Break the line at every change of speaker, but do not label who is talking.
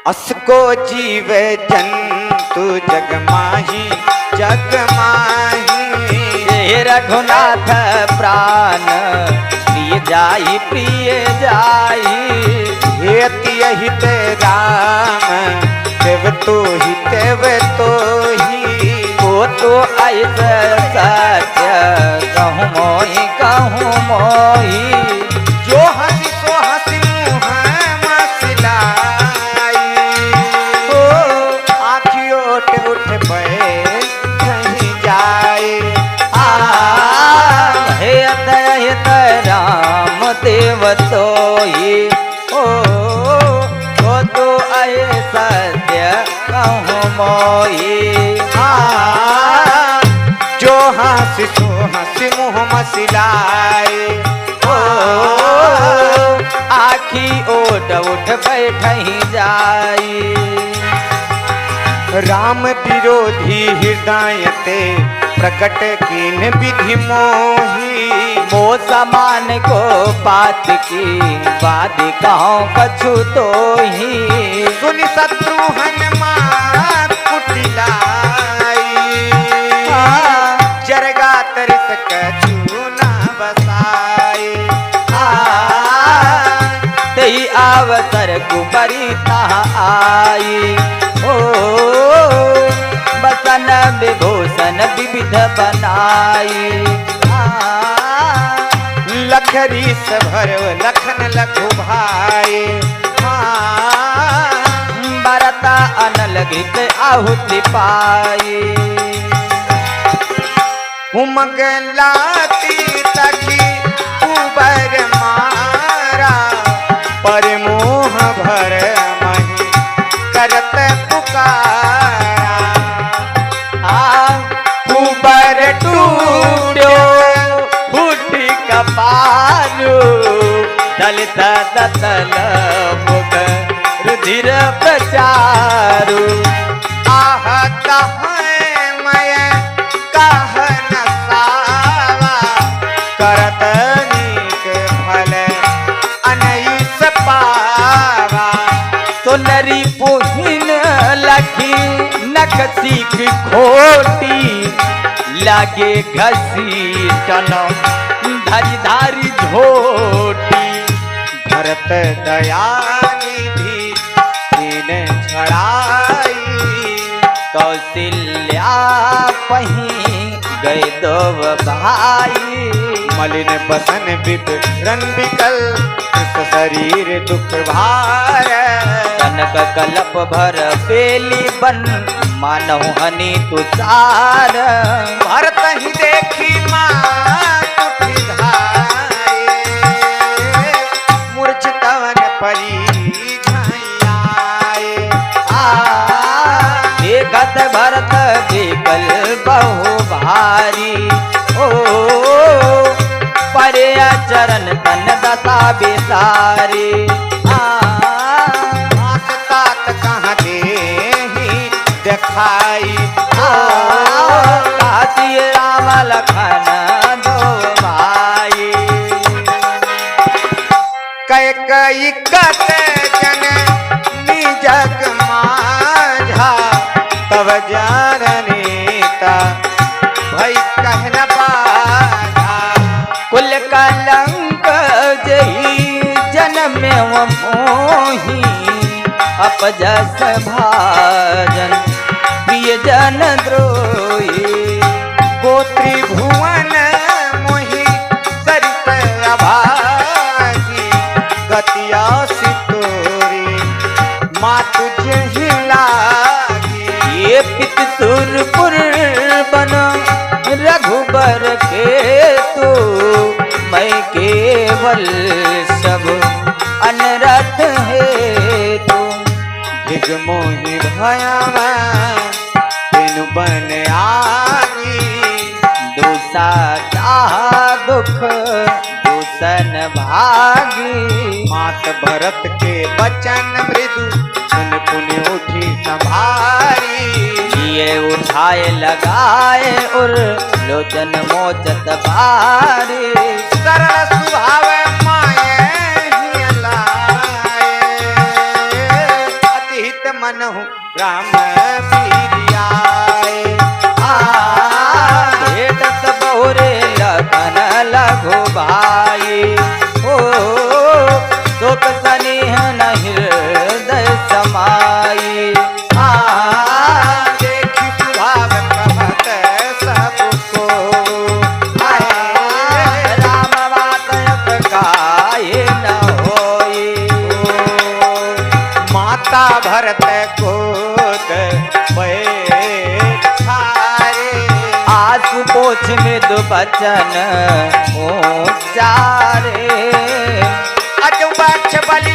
असको जीव जंतु जग माही जग माही।
हे रघुनाथ प्राण प्रिय जाई प्रिय जाई।
हेति हित राम देव तो ही देव तो ही।
वो तो ऐसा सत्य कहूँ मोही
जो हंसी सो हंसी मुँह मसलाई।
हो
आँखी ओट उठ पे कहीं जाए।
हित राम देव सोई ओ तो ऐसा सत्य कहूँ मोही।
जो हंसी सो हंसी मुँह मसलाए।
आखी ओट उठ बैठ ही जाई।
राम विरोधी हृदय ते प्रकट कीन विधि मोही।
वो समान को बात की बात कहूँ कछु तो ही।
सुन शत्रु हनुमान कुटिलाई। जरगा तरस कछु न बसाए।
तई अवसर कुबरी तहाँ आई। ओ बसन विभूषण विविध बनाई।
लखरी से भरव लखन लघु भाई।
बरता अनल गीत आहुति पाई।
उमग लाती तकी उबर मारा। पर मोह भर मही करत पुकारा।
उबर टूट्यो फूटी कपालू। दलित दतल मुख रुधिर प्रचारू।
आहत है मैं कह न सावा। करत नीक फल अनैस पावा।
सोनरी पुहिन लखी नख सीख खोटी। लागे घसी टनम धारी धारी झोटी।
भरत दया निधि दीन छड़ाई।
कौशल्या पही गए दो भाई।
मलिन बसन विप रन विकल कृत शरीर दुख भार।
कनक कलप भर पेली बन मानव हनी तुषार।
भरत ही देखी माँ उठी धाये। मूर्छितवन परी झैयाए।
देखत भरत विकल बहु भारी। ओ परे चरण तन दशा बिसारी।
तात कहाँ दे दिखाई।
काशी राम लखन दो भाई।
कई कई कत जन निजग माझा। तब जाननीता भई कहन बाधा।
कुल कलंक जही जन्म मोही। अपजस भाजन प्रिय जन द्रोही।
गोत्री भुवन मोहि सरित अभागी। गतिया सितोरी मातु जहि लागी।
ये पित सुरपुर बन रघुबर के तू। मैं केवल सब अनरथ है तू।
धिग मोहि भयावा तेनु बन आगी।
दूसा चाह दुख दूसन भागी।
मात भरत के बचन मृदु सुन पुनि उठी संभारी।
ये उठाए लगाए उर लोचन मोचत भारी।
सरल स्वभाव माये हिय लाए। अति हित मनहु राम पीरियाए।
भेटत बहुरे लखन लघु भाई हो शोक सनेह न हृदय समाई।
देखि सुभाव कहत सबको
राम बात काहे न होई।
माता भरत कोत बैठारे
आसु पोछ में दो बचन उच्चारे।
अजु बक्ष बलि